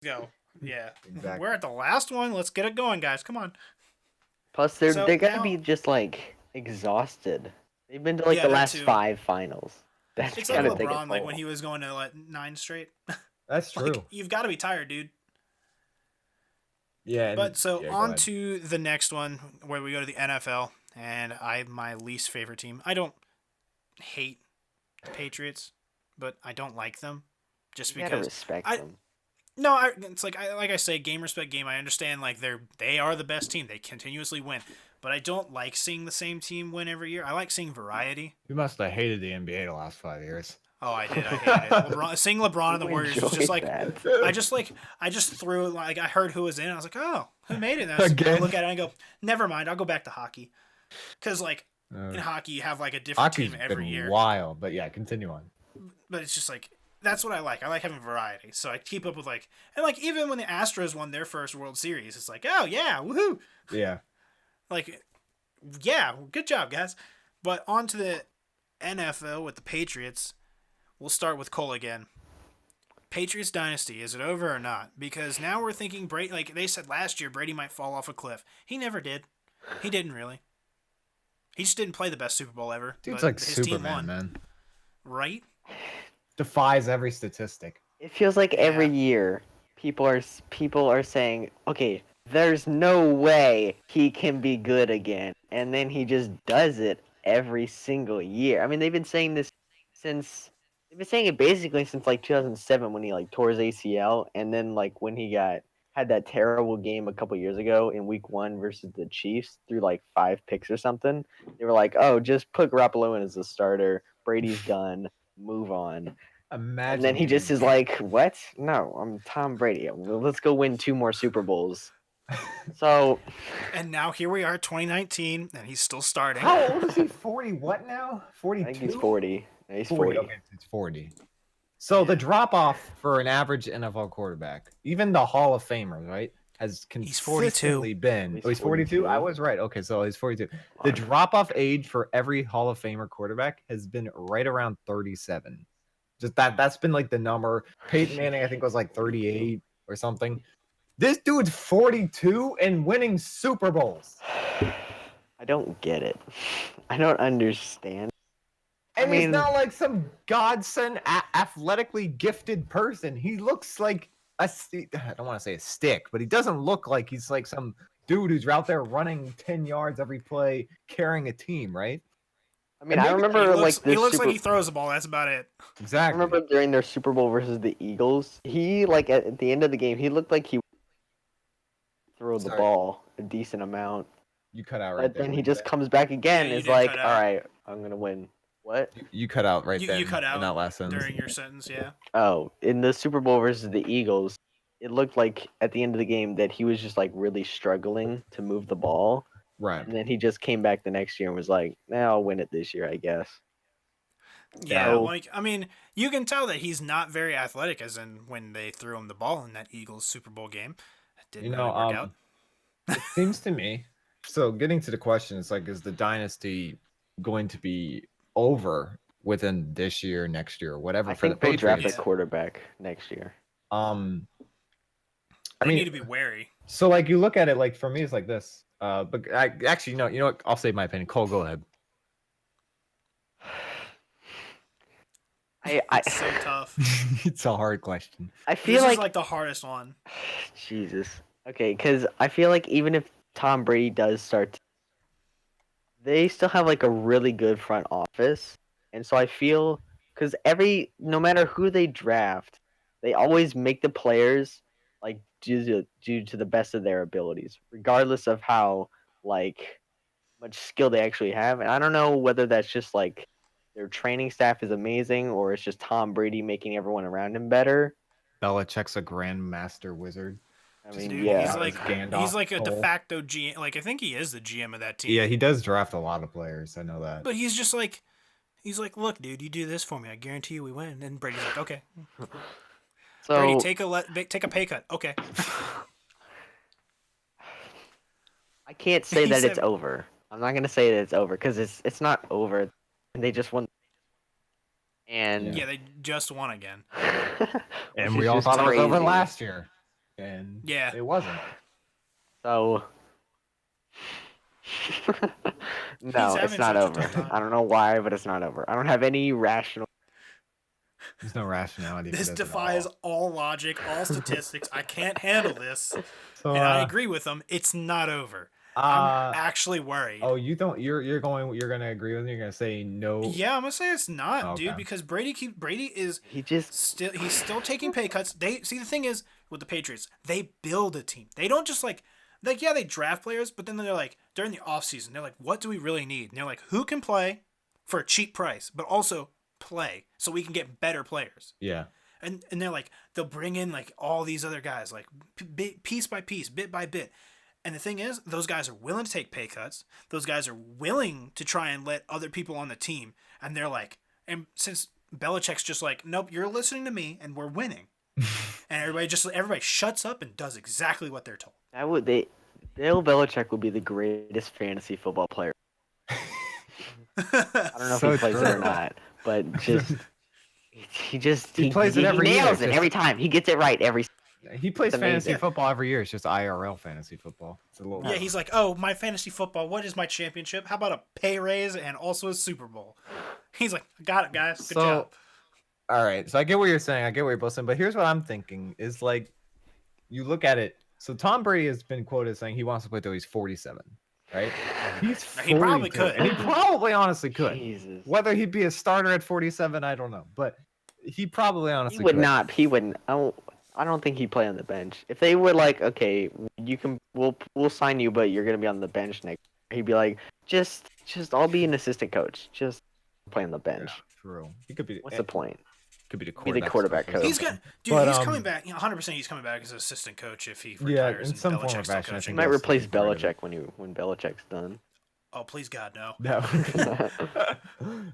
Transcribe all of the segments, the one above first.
Go. Yeah. Exactly. We're at the last one. Let's get it going, guys. Come on. Plus, they So they gotta now, be just like exhausted. They've been to like yeah, the that last too. 5 finals. That's It's like gotta take a LeBron, like when toll. he was going to like 9 straight. That's Like true. you've got to be tired, dude. Yeah, and But so yeah, go on ahead. to the next one where we go to the NFL, and my least favorite team. I don't hate the Patriots, but I don't like them just You gotta because respect I them. no, it's like I say, game respect game. I understand like they are the best team. They continuously win, but I don't like seeing the same team win every year. I like seeing variety. You must have hated the NBA the last 5 years. Oh, I did. I hated it. LeBron seeing LeBron and the You Warriors was just enjoyed like that. I just threw it like I heard who was in. I was like, oh, who made it? And I Again, look at it and I go, never mind. I'll go back to hockey, because like uh, in hockey you have like a different hockey's team every been year, wild, but yeah, continue on. but it's just like that's what I like. I like having variety, so I keep up with like and like even when the Astros won their first World Series, it's like oh yeah, woohoo! Yeah, Like yeah, good job guys. But on to the NFL with the Patriots. We'll start with Cole again. Patriots Dynasty, is it over or not? Because now we're thinking Brady, like they said last year, Brady might fall off a cliff. He never did. He didn't really. He just didn't play the best Super Bowl ever, dude's but like his team Superman, won, man. right? Defies every statistic. It feels like every Yeah. year people are saying, okay, there's no way he can be good again, and then he just does it every single year. I mean, they've been saying this since they've been saying it basically since like 2007 when he like tore his ACL, and then like when he got had that terrible game a couple years ago in Week 1 versus the Chiefs, threw like 5 picks or something. They were like, oh, just put Garoppolo in as a starter. Brady's done. Move on. And then Imagine he just doing is like, "What? No, I'm Tom Brady. Well, let's go win 2 more Super Bowls." that. So And now here we are, 2019, and he's still starting. How old is he? 40 what now? I think he's 42? 40. No, he's 40. 40. Okay, it's 40. So the Yeah, drop off for an average NFL quarterback, even the Hall of Famers, right, has he's 42. consistently been. He's Oh, he's 42? I 42. was right. Okay, so he's 42. The Wow. drop off age for every Hall of Famer quarterback has been right around 37. Just that's been like the number. Peyton Manning, I think, was like 38 or something. This dude's 42 and winning Super Bowls. I don't get it. I don't understand. I And he's mean, not like some godsend athletically gifted person. He looks like I don't want to say a stick, but he doesn't look like he's like some dude who's out there running 10 yards every play, carrying a team, right? And I maybe He remember looks like he the looks like Super. he throws the ball. That's about it. I exactly. remember during their Super Bowl versus the Eagles, he like at the end of the game, he looked like he threw the Sorry, ball a decent amount, you cut out right but there. then he What'd you just say? comes back again Yeah, and you is did cut like, "All out. right, I'm gonna win." What? You cut out right You then cut in that out last sentence. during your sentence. Yeah. Oh, in the Super Bowl versus the Eagles, it looked like at the end of the game that he was just like really struggling to move the ball, Right. and then he just came back the next year and was like, "Nah, I'll win it this year, I guess." Yeah, Yeah. So like I mean, you can tell that he's not very athletic, as in when they threw him the ball in that Eagles Super Bowl game. It You didn't really know, work out. it seems to me. So getting to the question, it's like, is the dynasty going to be over within this year, next year, or whatever I for the think they'll draft a Patriots? Yeah, quarterback next year. Um, I they need mean, to be wary. so like you look at it, like for me, it's like this. But I actually, you know what? I'll save my opinion. Cole, go ahead. I It's so tough. It's a hard question. I feel This is like like the hardest one. Jesus. Okay, because I feel like even if Tom Brady does start, they still have like a really good front office, and so I feel because no matter who they draft, they always make the players like due to the best of their abilities, regardless of how like much skill they actually have. And I don't know whether that's just like their training staff is amazing or it's just Tom Brady making everyone around him better. Belichick's a grandmaster wizard. I Just mean, Dude, pulled yeah. out his he's Gandalf like a de Cole. facto GM. Like I think he is the GM of that Yeah, team. he does draft a lot of players. I know that. But he's like, look, dude, you do this for me, I guarantee you we win. And Brady's like, okay, Brady, So take a pay cut. Okay. I can't say He that it's said, over. I'm not gonna say that it's over because it's not over. And they just won, and Yeah. yeah, they just won again. which And is we all just thought it was over crazy. last year. and Yeah. it wasn't. So no, it's having not such a over. tough time. I don't know why, but it's not over. I don't have any rational. There's no rationality This for this defies at all. all logic, all statistics. I can't handle this. So, And I agree with them. It's not over. I'm actually worried. Oh, you don't. You're gonna agree with me. You're gonna say no. Yeah, I'm gonna say it's not, Okay. dude, because Brady is he's still taking pay cuts. They see the thing is with the Patriots, they build a team. They don't just like yeah, they draft players, but then they're like during the offseason, they're like, what do we really need? And they're like, who can play for a cheap price, but also play so we can get better players. Yeah. And they're like they'll bring in like all these other guys like piece by piece, bit by bit. And the thing is, those guys are willing to take pay cuts. Those guys are willing to try and let other people on the team. And they're like, and since Belichick's just like, nope, you're listening to me, and we're winning. And everybody shuts up and does exactly what they're told. Bill Belichick would be the greatest fantasy football player. I don't know if he plays it or not, but he plays it every year. Nails it every time. He gets it right every. He plays fantasy football every year. It's just IRL fantasy football. It's a little. Yeah, he's like, oh, my fantasy football. What is my championship? How about a pay raise and also a Super Bowl? He's like, got it, guys. Good job. All right, so I get what you're saying. I get what you're both saying, but here's what I'm thinking: is like, you look at it. So Tom Brady has been quoted saying he wants to play till he's 47, right? He's 42, he probably could. And he probably honestly could. Jesus. Whether he'd be a starter at 47, I don't know, but he probably honestly He would could. not. He wouldn't. I don't think he'd play on the bench. If they were like, okay, we'll sign you, but you're gonna be on the bench next. He'd be like, just I'll be an assistant coach. Just play on the bench. Yeah, true. He could be. What's the point? Could be the quarterback coach. He's got, dude. But, he's coming back. 100%. He's coming back as an assistant coach if he retires. Yeah, in and some Belichick's form or still fashion, I coaching. He think might replace part of Belichick when Belichick's done. Oh, please God, no.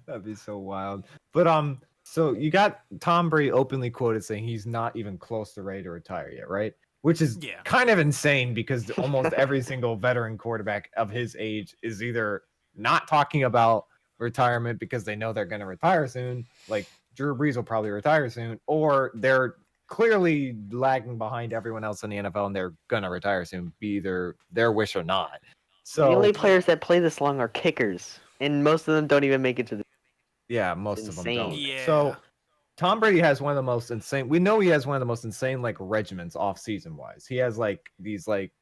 That'd be so wild. But so you got Tom Brady openly quoted saying he's not even close to ready to retire yet, right? Which is kind of insane because almost every single veteran quarterback of his age is either not talking about retirement because they know they're going to retire soon, like Drew Brees will probably retire soon, or they're clearly lagging behind everyone else in the NFL and they're going to retire soon, be either their wish or not. So the only players that play this long are kickers, and most of them don't even make it to the. Yeah, most of them don't. Yeah. So Tom Brady has one of the most insane. We know he has one of the most insane like regimens off season wise. He has like these like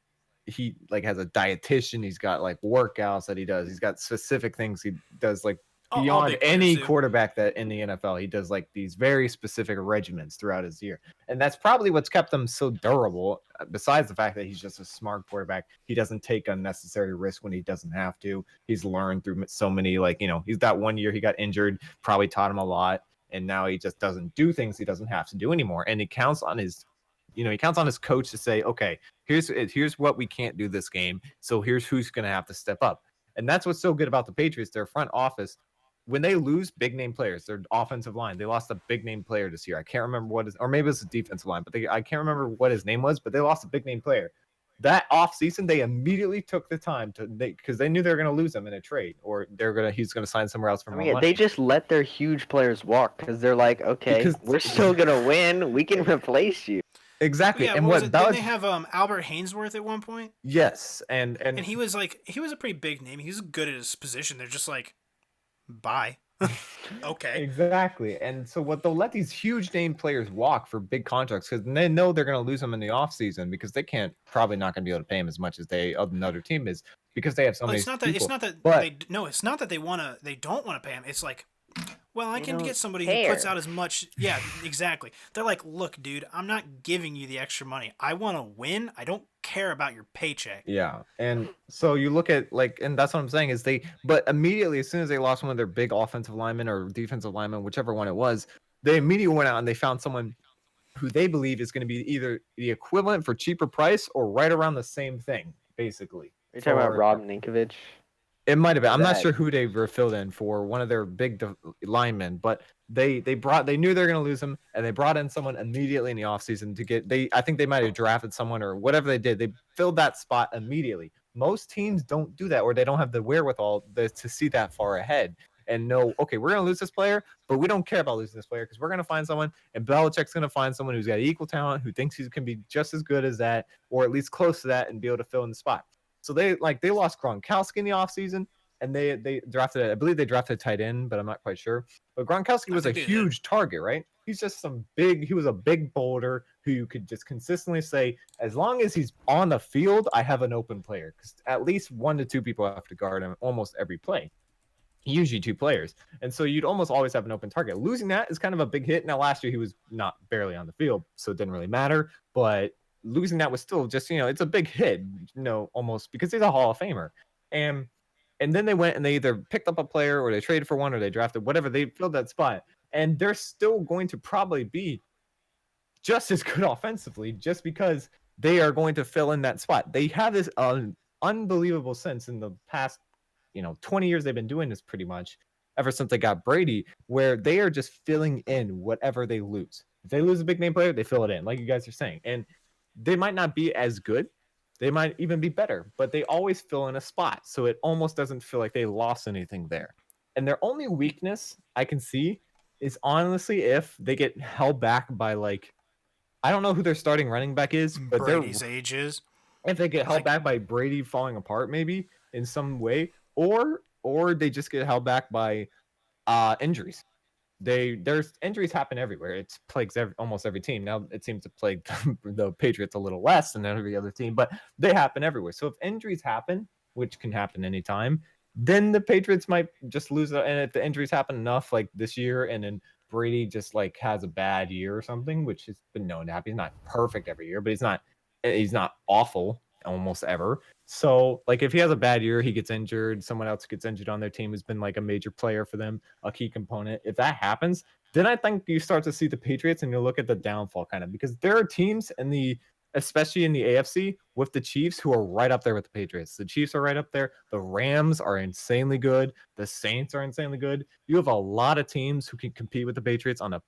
he like has a dietitian. He's got like workouts that he does. He's got specific things he does like beyond any quarterback that in the NFL. He does like these very specific regimens throughout his year, and that's probably what's kept him so durable. Besides the fact that he's just a smart quarterback, he doesn't take unnecessary risks when he doesn't have to. He's learned through so many he's that 1 year he got injured, probably taught him a lot. And now he just doesn't do things he doesn't have to do anymore. And he counts on his, he counts on his coach to say, okay, here's what we can't do this game. So here's who's going to have to step up. And that's what's so good about the Patriots. Their front office, when they lose big name players, their offensive line, they lost a big name player this year. I can't remember or maybe it's a defensive line, but I can't remember what his name was, but they lost a big name player. That offseason, they immediately took the time because they knew they were going to lose him in a trade, or he's going to sign somewhere else for more money. They just let their huge players walk because they're like, okay, we're still going to win. We can replace you. Exactly. Yeah, and didn't they have Albert Hainsworth at one point? Yes, and he was a pretty big name. He was good at his position. They're just like, bye. Okay. Exactly. And so what they'll let these huge name players walk for big contracts because they know they're going to lose them in the offseason because they probably not going to be able to pay them as much as another team is because they have so many people. It's not that they don't want to pay him. It's like, well, I can get somebody who puts out as much. Yeah, exactly. They're like, look, dude, I'm not giving you the extra money. I want to win. I don't care about your paycheck. Yeah. And so you look at and that's what I'm saying is but immediately as soon as they lost one of their big offensive linemen or defensive linemen, whichever one it was, they immediately went out and they found someone who they believe is going to be either the equivalent for cheaper price or right around the same thing, basically. Are you talking about Rob Ninkovich? It might have been. I'm not sure who they were filled in for one of their big linemen, but they knew they were going to lose him, and they brought in someone immediately in the offseason I think they might have drafted someone or whatever they did. They filled that spot immediately. Most teams don't do that, or they don't have the wherewithal to see that far ahead. and know, okay, we're going to lose this player, but we don't care about losing this player because we're going to find someone, and Belichick's going to find someone who's got equal talent, who thinks he can be just as good as that, or at least close to that, and be able to fill in the spot. So they lost Gronkowski in the offseason, and they drafted, I believe they drafted a tight end, but I'm not quite sure. But Gronkowski was a huge target, right? He was a big boulder who you could just consistently say, as long as he's on the field, I have an open player. Because at least 1 to 2 people have to guard him almost every play. Usually 2 players. And so you'd almost always have an open target. Losing that is kind of a big hit. Now, last year he was not barely on the field, so it didn't really matter. But losing that was still just, it's a big hit, almost because he's a Hall of Famer. And then they went and they either picked up a player or they traded for one or they drafted whatever. They filled that spot. And they're still going to probably be just as good offensively just because they are going to fill in that spot. They have this unbelievable sense in the past, 20 years they've been doing this pretty much ever since they got Brady, where they are just filling in whatever they lose. If they lose a big name player, they fill it in, like you guys are saying. And they might not be as good. They might even be better, but they always fill in a spot. So it almost doesn't feel like they lost anything there. And their only weakness I can see is honestly if they get held back by I don't know who their starting running back is, but Brady's ages. If they get held back by Brady falling apart maybe in some way, or they just get held back by injuries. There's injuries happen everywhere. It plagues almost every team. Now it seems to plague the Patriots a little less than every other team, but they happen everywhere. So if injuries happen, which can happen anytime, then the Patriots might just lose. And if the injuries happen enough, like this year, and then Brady just has a bad year or something, which has been known to happen. He's not perfect every year, but he's not awful almost ever. So if he has a bad year, he gets injured, someone else gets injured on their team who's been a major player for them, a key component. If that happens, then I think you start to see the Patriots and you look at the downfall kind of, because there are teams especially in the AFC with the Chiefs who are right up there with the Patriots. The Chiefs are right up there. The Rams are insanely good. The Saints are insanely good. You have a lot of teams who can compete with the Patriots on a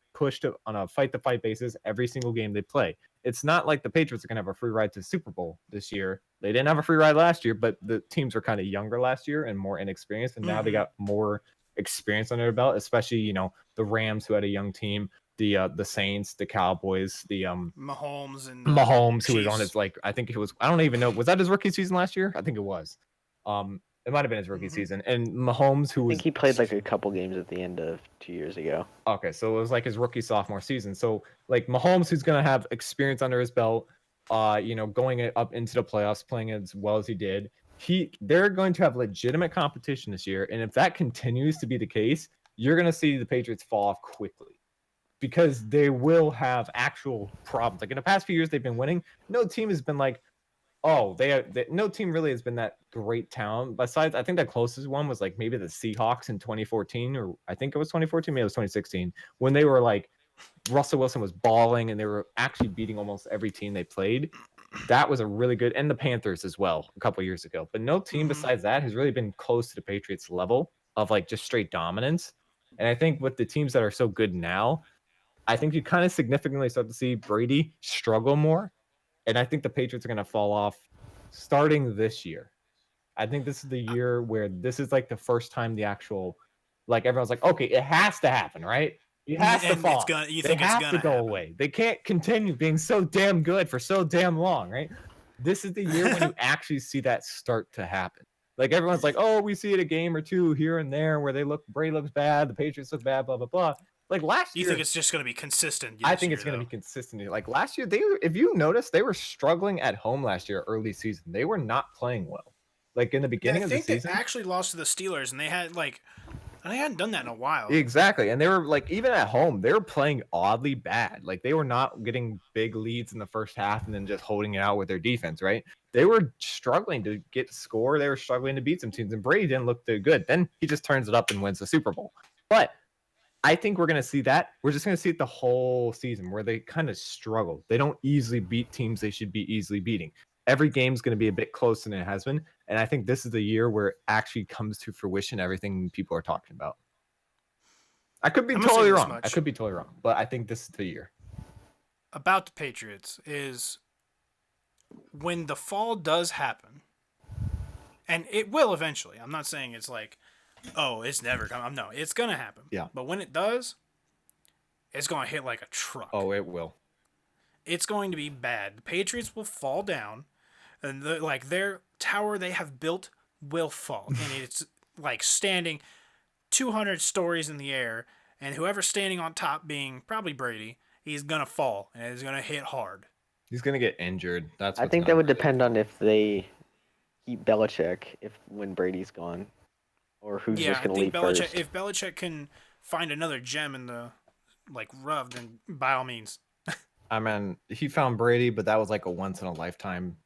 fight to fight basis every single game they play. It's not like the Patriots are going to have a free ride to the Super Bowl this year. They didn't have a free ride last year, but the teams were kind of younger last year and more inexperienced. And now they got more experience on their belt, especially, the Rams who had a young team, the Saints, the Cowboys, the Mahomes who was on his I think it was, I don't even know, was that his rookie season last year? I think it was. It might have been his rookie season. And Mahomes, I think he played a couple games at the end of 2 years ago. Okay, so it was his rookie sophomore season. So Mahomes, who's gonna have experience under his belt, going up into the playoffs, playing as well as he did. They're going to have legitimate competition this year, and if that continues to be the case, you're gonna see the Patriots fall off quickly, because they will have actual problems. In the past few years, they've been winning. No team has been no team really has been that great talent. Besides, I think the closest one was maybe the Seahawks in 2014, or I think it was 2014, maybe it was 2016, when they were Russell Wilson was balling and they were actually beating almost every team they played. That was a really good, and the Panthers as well a couple years ago. But no team besides that has really been close to the Patriots level of just straight dominance. And I think with the teams that are so good now, I think you kind of significantly start to see Brady struggle more. And I think the Patriots are going to fall off starting this year. I think this is the year where this is the first time the actual, everyone's okay, it has to happen, right? It has to fall. They have to go away. They can't continue being so damn good for so damn long, right? This is the year when you actually see that start to happen. Everyone's oh, we see it a game or two here and there where Brady looks bad, the Patriots look bad, blah, blah, blah. Last year, you think it's just going to be consistent? I think it's going to be consistent. Last year, if you notice, they were struggling at home last year, early season. They were not playing well. In the beginning of the season, I think they actually lost to the Steelers, and they hadn't done that in a while. Exactly, and they were even at home, they were playing oddly bad. They were not getting big leads in the first half and then just holding it out with their defense. Right? They were struggling to get score. They were struggling to beat some teams, and Brady didn't look too good. Then he just turns it up and wins the Super Bowl. But I think we're going to see that. We're just going to see it the whole season where they kind of struggle. They don't easily beat teams they should be easily beating. Every game's going to be a bit closer than it has been. And I think this is the year where it actually comes to fruition, everything people are talking about. I could be totally wrong. But I think this is the year. About the Patriots is when the fall does happen, and it will eventually. I'm not saying it's Oh, it's never coming. No, it's gonna happen. Yeah. But when it does, it's gonna hit like a truck. Oh, it will. It's going to be bad. The Patriots will fall down, and their tower they have built will fall, and it's like standing 200 stories in the air, and whoever's standing on top, being probably Brady, he's gonna fall, and it's gonna hit hard. He's gonna get injured. That's. I What's think that gonna would hurt. depend on if they keep Belichick when Brady's gone, or who's Yeah, just I gonna think leave first. If Belichick can find another gem in the rough, then by all means. I mean, he found Brady, but that was like a once in a lifetime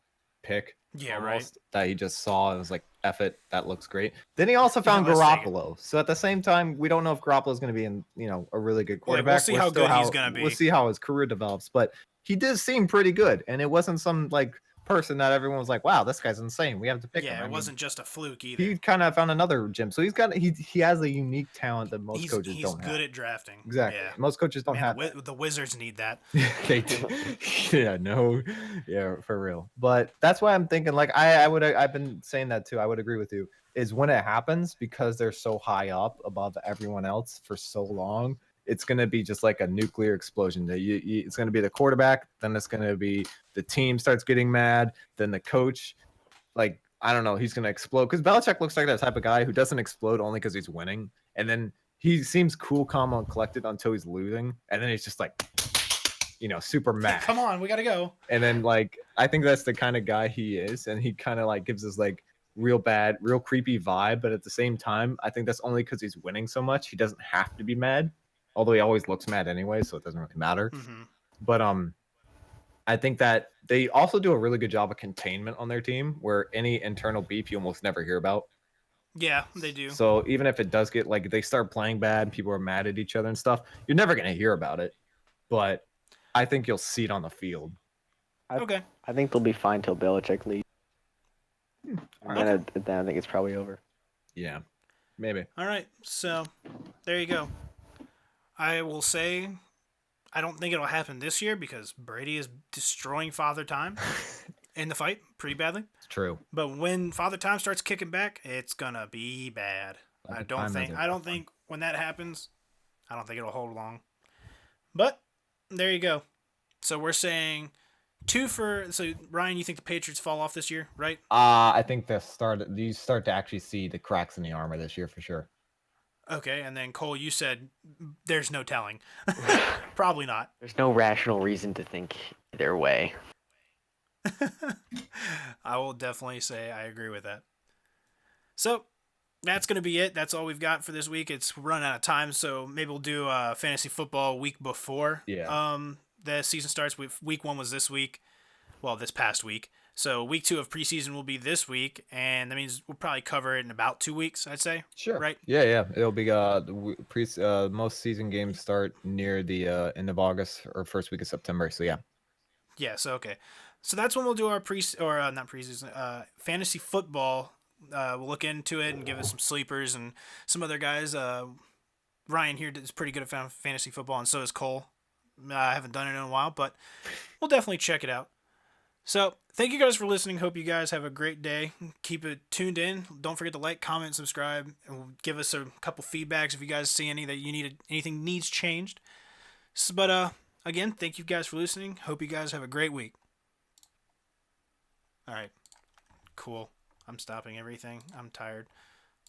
pick. Yeah, Almost that he just saw and was like, "Eff it, that looks great." Then he also Yeah, found let's take it. Garoppolo. So at the same time, we don't know if Garoppolo is going to be in, a really good We'll quarterback. see how good he's gonna We'll be. see how his career develops. But he did seem pretty good, and it wasn't some like person that everyone was like, "Wow, this guy's insane. We have to pick him." Yeah, I it mean, wasn't just a fluke either. he kind of found another gym. So he has a unique talent that most coaches He's don't good have. at drafting. Exactly. Yeah. Most coaches don't Man, have that. the Wizards need that. They do. Yeah, no, yeah, for real. But that's why I'm thinking, like, I've been saying that too. I would agree with you. Is when it happens, because they're so high up above everyone else for so long, it's gonna be just like a nuclear explosion. It's gonna be the quarterback, then it's gonna be the team starts getting mad, then the coach, like, I don't know, he's gonna explode. Because Belichick looks like that type of guy who doesn't explode only because he's winning, and then he seems cool, calm, and collected until he's losing, and then he's just like, super mad. Come on, we gotta go. And then, like, I think that's the kind of guy he is, and he kind of like gives us like real bad, real creepy vibe. But at the same time, I think that's only because he's winning so much. He doesn't have to be mad, although he always looks mad anyway, so it doesn't really matter. Mm-hmm. But I think that they also do a really good job of containment on their team, where any internal beef you almost never hear about. Yeah, they do. So even if it does get like they start playing bad, people are mad at each other and stuff, you're never gonna hear about it. But I think you'll see it on the field. Okay. I think they'll be fine till Belichick leaves. All And then I think it's probably over. Yeah, maybe. All right. So there you go. I will say I don't think it'll happen this year because Brady is destroying Father Time in the fight pretty badly. It's true. But when Father Time starts kicking back, it's gonna be bad. I don't think when that happens, I don't think it'll hold long. But there you go. So we're saying 2 for. So Ryan, you think the Patriots fall off this year, right? I think you start to actually see the cracks in the armor this year for sure. Okay, and then Cole, you said there's no telling. Probably not. There's no rational reason to think either way. I will definitely say I agree with that. So that's going to be it. That's all we've got for this week. It's run out of time, so maybe we'll do fantasy football week before the season starts. Week 1 was this week. Well, this past week. So week 2 of preseason will be this week, and that means we'll probably cover it in about 2 weeks, I'd say. Sure. Right? Yeah. It'll be most season games start near the end of August or first week of September. So yeah. Yeah. So okay. So that's when we'll do our not preseason fantasy football. We'll look into it and give us some sleepers and some other guys. Ryan here is pretty good at fantasy football, and so is Cole. I haven't done it in a while, but we'll definitely check it out. So, thank you guys for listening. Hope you guys have a great day. Keep it tuned in. Don't forget to like, comment, subscribe, and give us a couple feedbacks if you guys see anything needs changed. But again, thank you guys for listening. Hope you guys have a great week. All right. Cool. I'm stopping everything. I'm tired.